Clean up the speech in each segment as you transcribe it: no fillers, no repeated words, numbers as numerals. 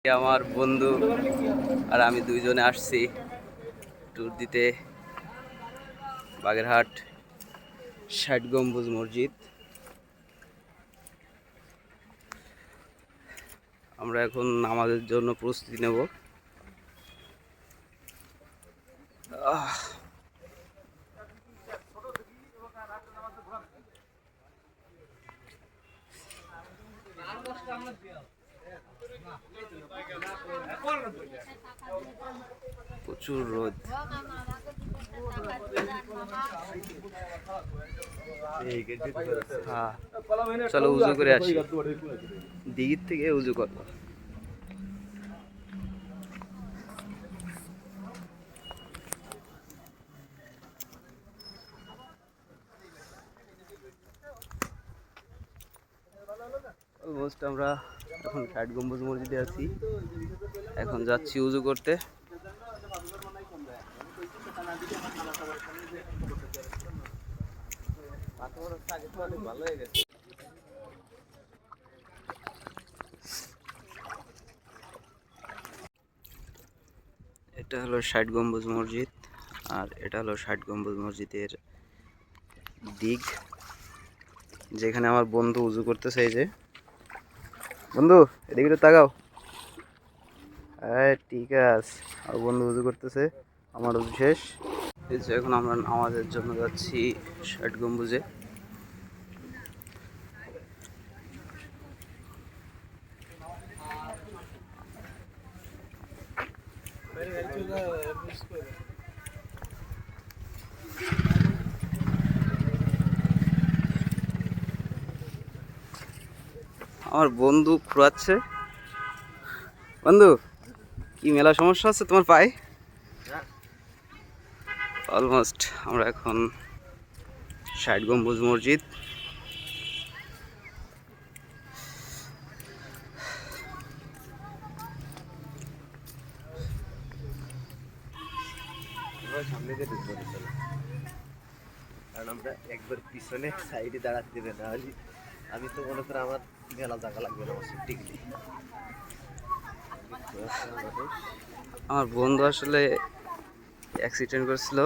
আমার বন্ধু আর আমি দুইজনে আসছি ট্যুর দিতে বাগেরহাট ৬০ গম্বুজ মসজিদ। আমরা এখন নামাজের জন্য প্রস্তুতি নেব। প্রচুর রোদ। চলো উজু করে আসি, দিঘির থেকে উজু করবো। অলমোস্ট আমরা এখন ৬০ গম্বুজ মসজিদে আছি, এখন যাচ্ছি উজু করতে। এটা হলো ৬০ গম্বুজ মসজিদ, আর এটা হলো ৬০ গম্বুজ মসজিদের দিক, যেখানে আমার বন্ধু উজু করতেছে। এই যে বন্ধু, এদিকে একটু তাকাও। হ্যাঁ ঠিক আছে, আর বন্ধু উজু করতেছে, আমার উজু শেষ। এই যে এখন আমরা নামাজের জন্য যাচ্ছি ৬০ গম্বুজে। আমার বন্ধু ঘুরাচ্ছে। বন্ধু, কি মেলা সমস্যা আছে তোমার পায়ে? অলমোস্ট আমরা এখন ৬০ গম্বুজ মসজিদ। সামনে দিয়ে ঢুকবো, কারণ আমরা একবার পিছনে সাইডে দাঁড়াতে দেবে না। আমি তো মনে করি আমার মেলা জায়গা লাগবে না আমার ছুটি গেলে। আমার বন্ধু আসলে অ্যাক্সিডেন্ট করেছিল,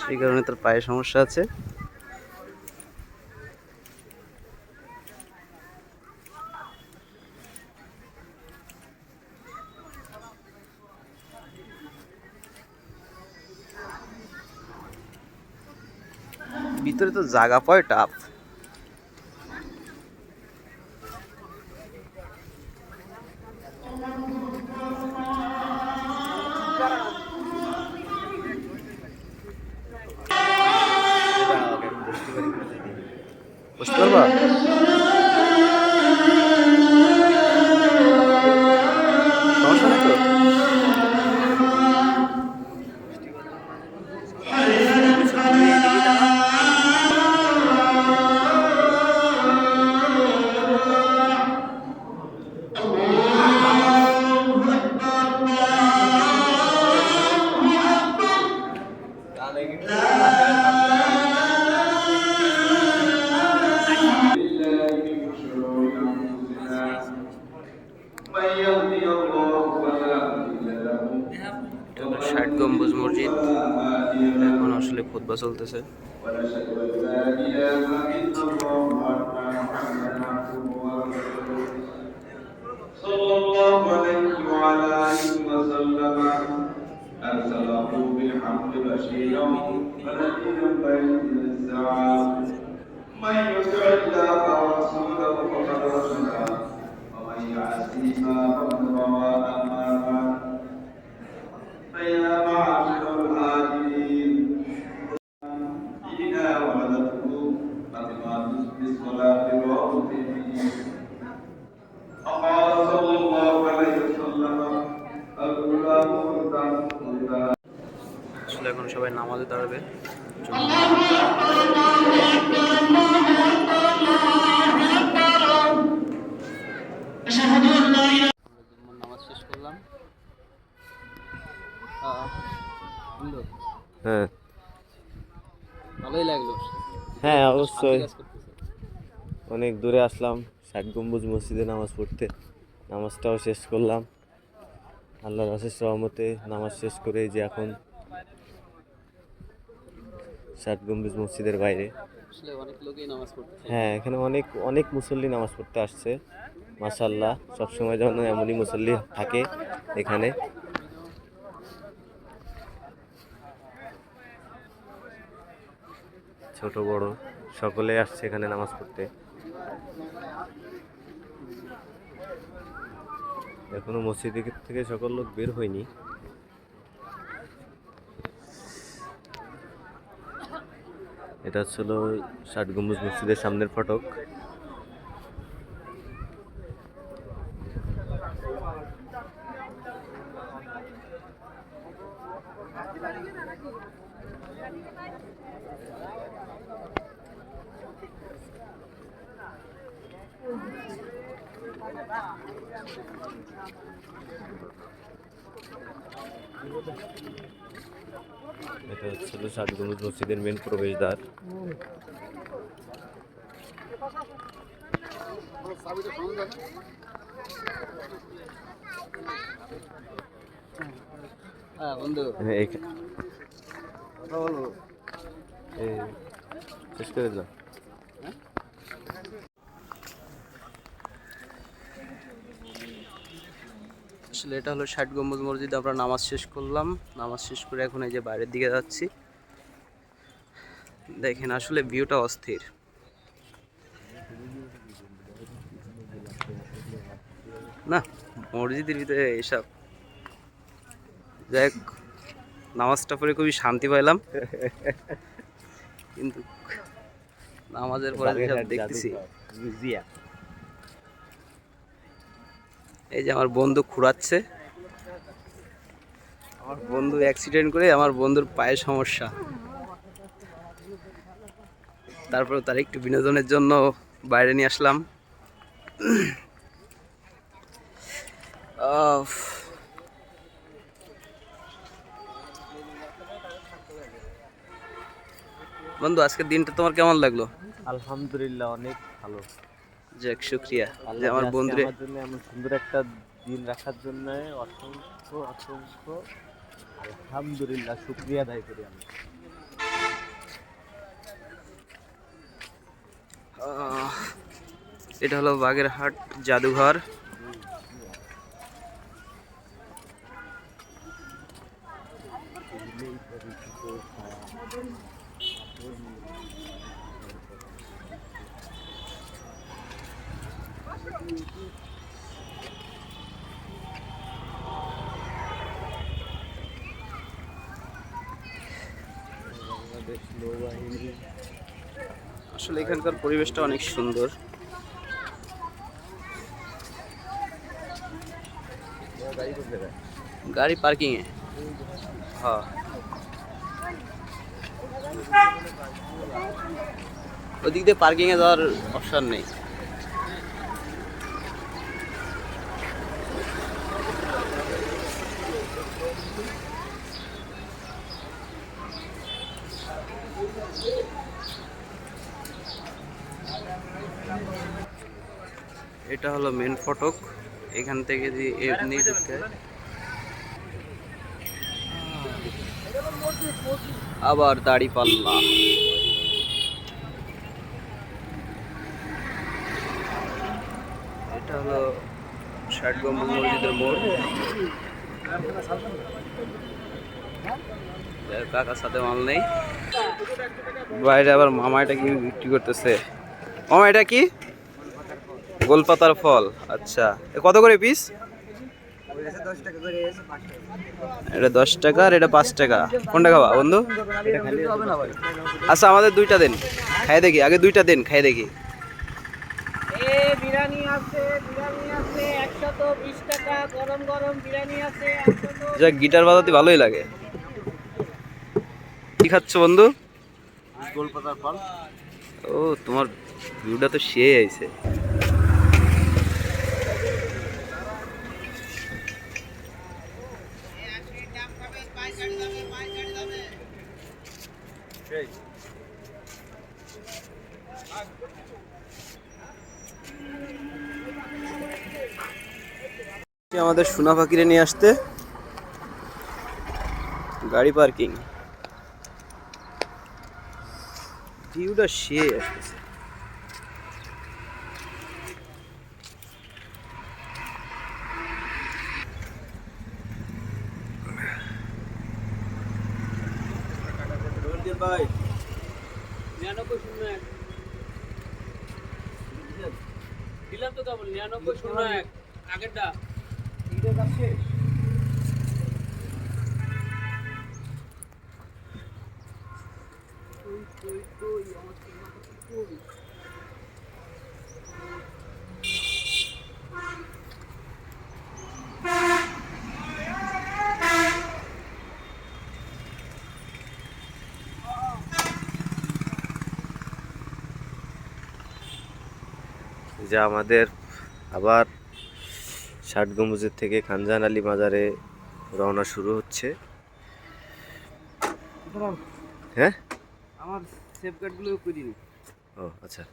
সেই কারণে তার পায়ে সমস্যা আছে। ভিতরে তো জায়গা পায় টাফ। বুঝতে পারবা? সমস্যা নেই তো? এটা হলো ৬০ গম্বুজ মসজিদ, এখন আসলে খুতবা চলতেছে। أرسله بالحق بشيرا ونذيرا بين الساعة من يطع الله ورسوله فقد رشد ومن يعصيهما فقد غوى أما بعد فيا معاشر الهاجرين إذا ولدته فاطمة بالصلاة والتسليم وقال صلى الله عليه وسلم আসলে এখন সবাই নামাজে দাঁড়াবে। নামাজ শেষ করলাম। হ্যাঁ ভালোই লাগলো। হ্যাঁ অবশ্যই, অনেক দূরে আসলাম ৬০ গম্বুজ মসজিদে নামাজ পড়তে। নামাজটাও শেষ করলাম আল্লাহর অশেষ রহমতে। নামাজ শেষ করে এই যে এখন ষাট গম্বুজ মসজিদের বাইরে। আসলে অনেক লোকই নামাজ পড়তেছে। হ্যাঁ, এখানে অনেক অনেক মুসল্লি নামাজ পড়তে আসছে। মাশাআল্লাহ, সবসময় যেন এমনই মুসল্লি থাকে এখানে। ছোট বড় সকলে আসছে এখানে নামাজ পড়তে। এখনো মসজিদ থেকে সকল লোক বের হয়নি। এটা হচ্ছিল ষাট গম্বুজ মসজিদের সামনের ফটক। এটা হচ্ছিল ষাট গম্বুজ মসজিদের মেন প্রবেশদ্বার। হ্যাঁ বন্ধু, কথা বলো। শেষ করে দিলাম। আসলে এটা হলো ষাট গম্বুজ মসজিদ। আমরা নামাজ শেষ করলাম, নামাজ শেষ করে এখন এই যে বাইরের দিকে যাচ্ছি। দেখেন আসলে ভিউটা অস্থির। না, মসজিদের ভিতরে এসব, যাই হোক, নামাজটা পড়ে খুবই শান্তি পাইলাম। কিন্তু নামাজের পরে যেসব দেখতেছি, এই যে আমার বন্ধু খুঁড়াচ্ছে। আমার বন্ধু অ্যাক্সিডেন্ট করে, আমার বন্ধুর পায়ে সমস্যা, তারপরে তার একটু বিনোদনের জন্য বাইরে নিয়ে আসলাম। বন্ধু, আজকের দিনটা তোমার কেমন লাগলো? আলহামদুলিল্লাহ, অনেক ভালো। যাক, শুক্রিয়া যে আল্লাহ আমার বন্ধুরে আমার জন্য এমন সুন্দর একটা দিন রাখার জন্য অসংখ্য অসংখ্য আলহামদুলিল্লাহ, শুকরিয়া আদায় করি আমি। এটা হলো বাগেরহাট জাদুঘর। আসলে এখানকার পরিবেশটা অনেক সুন্দর। গাড়ি পার্কিং এ। হ্যাঁ, ওদিক দিয়ে পার্কিং এ যাওয়ার অপশন নেই। এটা হলো মেন ফটক। এখান থেকে যদি এমনি ঢুকতে হয়, আবার দাড়ি পাল্লা। এটা হলো ষাট গম্বুজ মসজিদের মোড়। কাকার সাথে মাল নেই। বাইরে আবার মামা এটা কি বিক্রি করতেছে? মামা এটা কি? গোলপাতার ফল। আচ্ছা, কত করে পিস? এটা 10 টাকা আর এটা 5 টাকা। কোনটা খাবা বন্ধু? আচ্ছা, আমাদের দুইটা দেন, খাই দেখি। আগে দুইটা দেন, খাই দেখি। বিরিয়ানি আছে 120 টাকা, গরম গরম বিরিয়ানি আছে। যাক, গিটার বাজাতে ভালোই লাগে। কি খাচ্ছ বন্ধু? গোলপাতার ফল। ও, তোমার ভিউটা তো সে আইছে। আমাদের সোনা পাখিরে নিয়ে আসতে গাড়ি পার্কিং ভিউটা সে আসতেছে। ভাই 9901 দিলাম তো কেবল 9901 আগেরটা যা আমাদের আবার ৬০ গম্বুজের থেকে খানজাহান আলী মাজারে রওনা শুরু হচ্ছে। হ্যাঁ আমার সেফগার্ড গুলো করিনি। ও আচ্ছা।